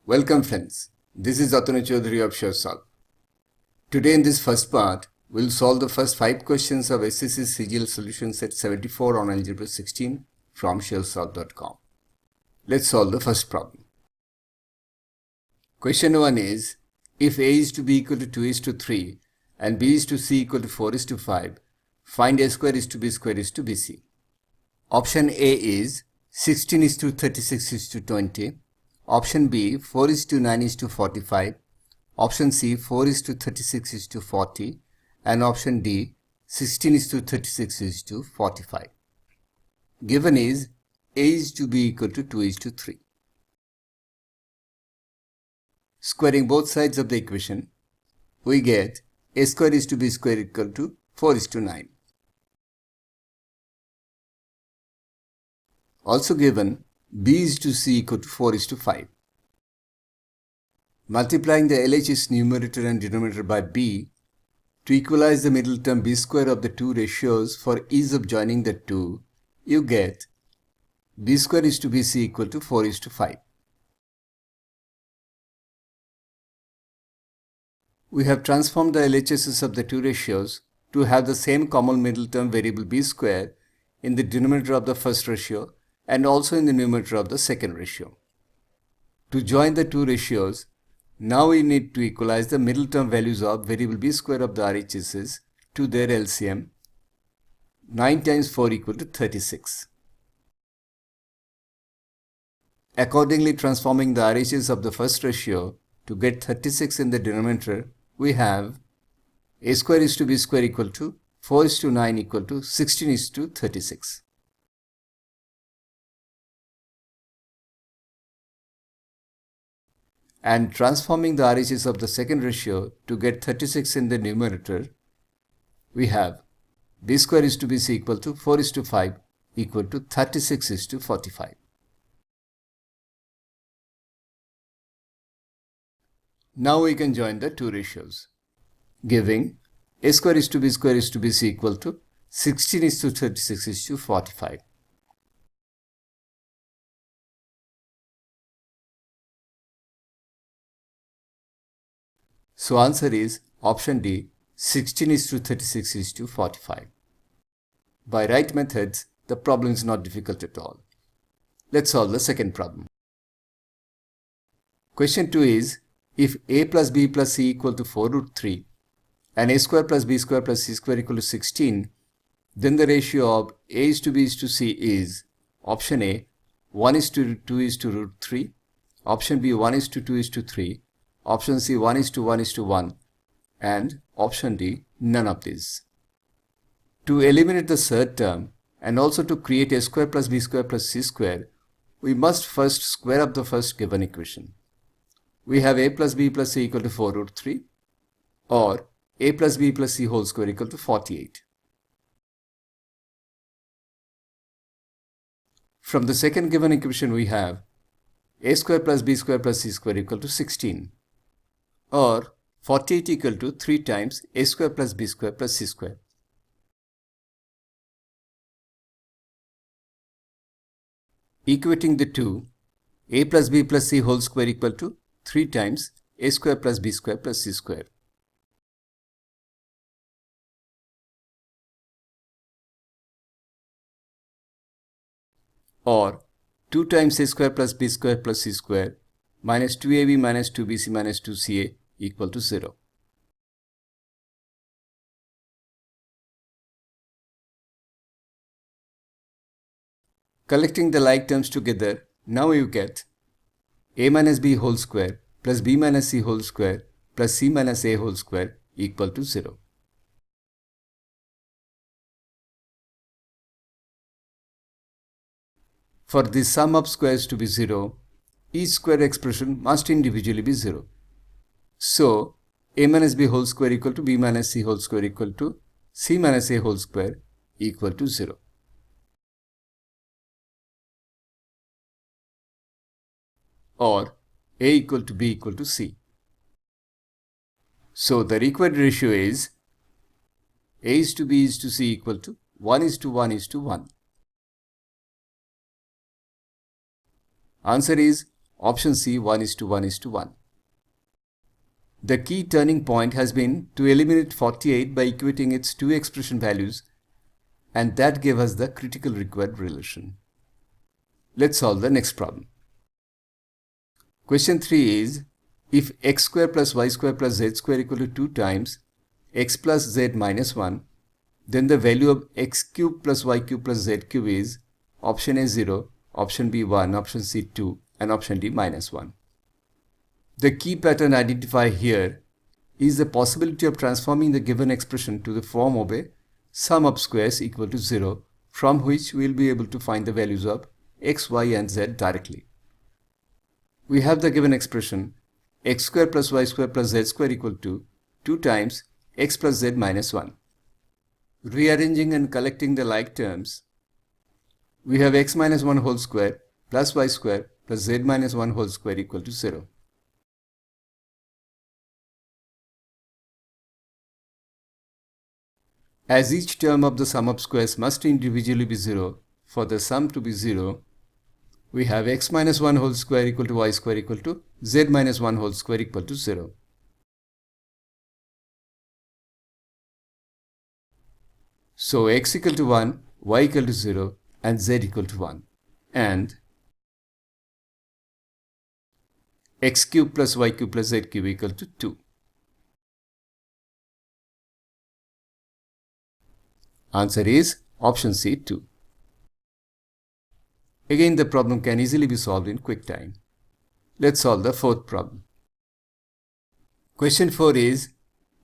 Welcome friends, this is Atanu Chaudhary of SureSolve. Today in this first part, we'll solve the first 5 questions of SSC CGL solution set 74 on Algebra 16 from SureSolve.com. Let's solve the first problem. Question 1 is, if A is to B equal to 2 is to 3 and B is to C equal to 4 is to 5, find A square is to B square is to BC. Option A is 16 is to 36 is to 20. Option B, 4 is to 9 is to 45. Option C, 4 is to 36 is to 40. And option D, 16 is to 36 is to 45. Given is A is to B equal to 2 is to 3. Squaring both sides of the equation, we get A square is to B square equal to 4 is to 9. Also given B is to C equal to 4 is to 5. Multiplying the LHS numerator and denominator by B to equalize the middle term B square of the two ratios for ease of joining the two, you get B square is to BC equal to 4 is to 5. We have transformed the LHSs of the two ratios to have the same common middle term variable B square in the denominator of the first ratio and also in the numerator of the second ratio. To join the two ratios, now we need to equalize the middle term values of variable B square of the RHSs to their LCM. 9 times 4 equal to 36. Accordingly, transforming the RHS of the first ratio to get 36 in the denominator, we have A square is to B square equal to 4 is to 9 equal to 16 is to 36. And transforming the RHS of the second ratio to get 36 in the numerator, we have B square is to BC equal to 4 is to 5 equal to 36 is to 45. Now we can join the two ratios, giving A square is to B square is to BC equal to 16 is to 36 is to 45. So answer is option D, 16 is to 36 is to 45. By right methods, the problem is not difficult at all. Let's solve the second problem. Question 2 is, if A plus B plus C equal to 4 root 3 and A square plus B square plus C square equal to 16, then the ratio of A is to B is to C is option A, 1 is to 2 is to root 3, option B, 1 is to 2 is to 3, option C, 1 is to 1 is to 1, and option D, none of these. To eliminate the third term and also to create A square plus B square plus C square, we must first square up the first given equation. We have A plus B plus C equal to 4 root 3 or A plus B plus C whole square equal to 48. From the second given equation we have A square plus B square plus C square equal to 16. Or 48 equal to 3 times A square plus B square plus C square. Equating the two, A plus B plus C whole square equal to 3 times A square plus B square plus C square. Or 2 times A square plus B square plus C square minus 2AB minus 2BC minus 2CA equal to 0. Collecting the like terms together, now you get A minus B whole square plus B minus C whole square plus C minus A whole square equal to 0. For the sum of squares to be 0, each square expression must individually be 0. So, A minus B whole square equal to B minus C whole square equal to C minus A whole square equal to 0. Or A equal to B equal to C. So, the required ratio is A is to B is to C equal to 1 is to 1 is to 1. Answer is Option C 1:1:1. The key turning point has been to eliminate 48 by equating its two expression values, and that gave us the critical required relation. Let's solve the next problem. Question 3 is, if x square plus y square plus z square equal to 2 times x plus z minus 1, then the value of x cube plus y cube plus z cube is option A 0, option B 1, option C 2, and option D minus 1. The key pattern identified here is the possibility of transforming the given expression to the form of a sum of squares equal to 0, from which we will be able to find the values of x, y, and z directly. We have the given expression x square plus y square plus z square equal to 2 times x plus z minus 1. Rearranging and collecting the like terms, we have x minus 1 whole square plus y square plus z minus 1 whole square equal to 0. As each term of the sum of squares must individually be 0, for the sum to be 0, we have x minus 1 whole square equal to y square equal to z minus 1 whole square equal to 0. So x equal to 1, y equal to 0, and z equal to 1. And x cube plus y cube plus z cube equal to 2. Answer is option C 2. Again, the problem can easily be solved in quick time. Let's solve the fourth problem. Question 4 is,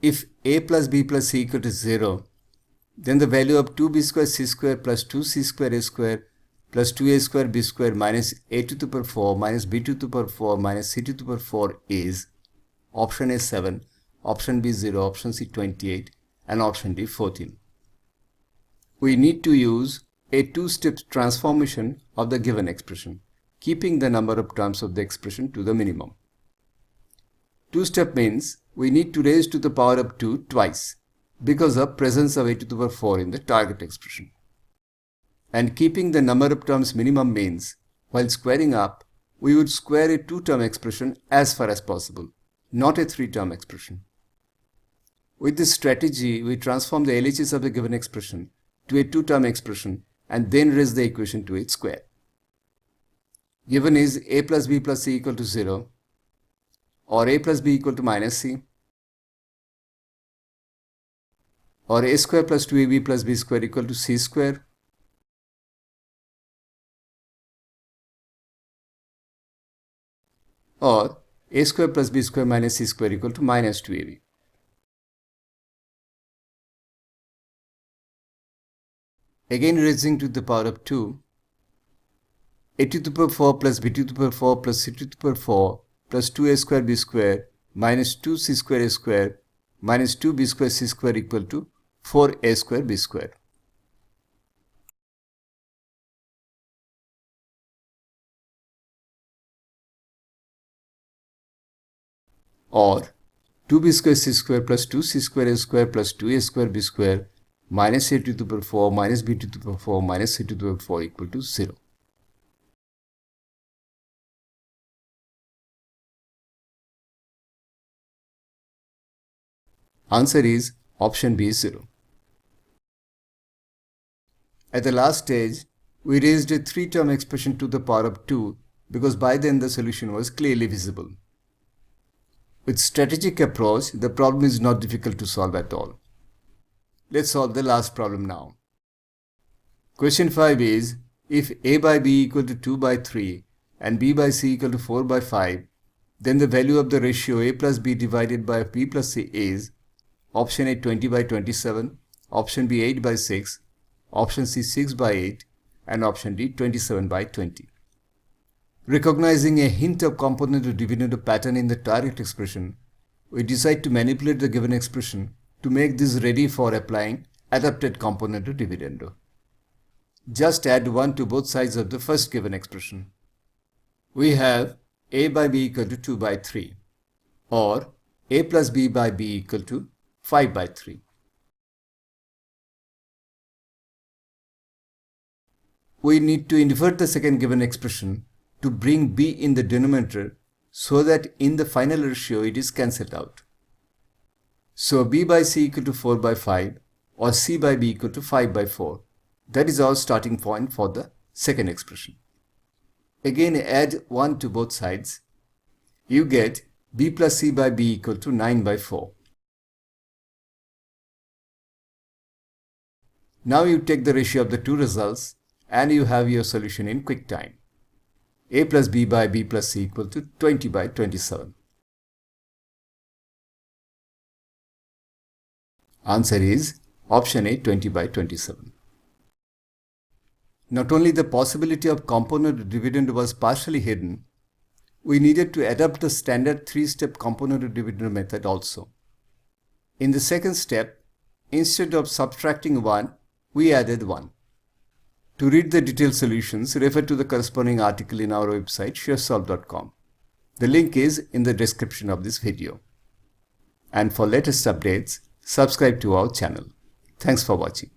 if a plus b plus c equal to 0, then the value of 2b square c square plus 2c square a square plus 2a square b square minus a to the power 4 minus b to the power 4 minus c to the power 4 is option A 7, option B 0, option C 28, and option D 14. We need to use a two-step transformation of the given expression, keeping the number of terms of the expression to the minimum. Two-step means we need to raise to the power of 2 twice because of presence of a to the power 4 in the target expression. And keeping the number of terms minimum means while squaring up, we would square a two-term expression as far as possible, not a three-term expression. With this strategy, we transform the LHS of the given expression to a two-term expression and then raise the equation to its square. Given is a plus b plus c equal to 0, or a plus b equal to minus c, or a square plus 2ab plus b square equal to c square, or a square plus b square minus c square equal to minus 2ab. Again raising to the power of 2, a to the power 4 plus b to the power 4 plus c to the power 4 plus 2a square b square minus 2c square a square minus 2b square c square equal to 4a square b square. Or 2b square c square plus 2c square a square plus 2a square b square minus a to the power 4 minus b to the power 4 minus c to the power 4 equal to 0. Answer is option B 0. At the last stage, we raised a three-term expression to the power of 2 because by then the solution was clearly visible. With strategic approach, the problem is not difficult to solve at all. Let's solve the last problem now. Question 5 is, if a by b equal to 2 by 3 and b by c equal to 4 by 5, then the value of the ratio a plus b divided by b plus c is option A 20 by 27, option B 8 by 6, option C 6 by 8, and option D 27 by 20. Recognizing a hint of componendo dividendo pattern in the target expression, we decide to manipulate the given expression to make this ready for applying adapted componendo dividendo. Just add 1 to both sides of the first given expression. We have a by b equal to 2 by 3, or a plus b by b equal to 5 by 3. We need to invert the second given expression to bring b in the denominator so that in the final ratio it is cancelled out. So b by c equal to 4 by 5 or c by b equal to 5 by 4. That is our starting point for the second expression. Again add 1 to both sides. You get b plus c by b equal to 9 by 4. Now you take the ratio of the two results and you have your solution in quick time. A plus b by b plus c equal to 20 by 27. Answer is option A, 20 by 27. Not only the possibility of component dividend was partially hidden, we needed to adopt the standard 3-step component dividend method also. In the second step, instead of subtracting 1, we added 1. To read the detailed solutions, refer to the corresponding article in our website suresolve.com. The link is in the description of this video. And for latest updates, subscribe to our channel. Thanks for watching.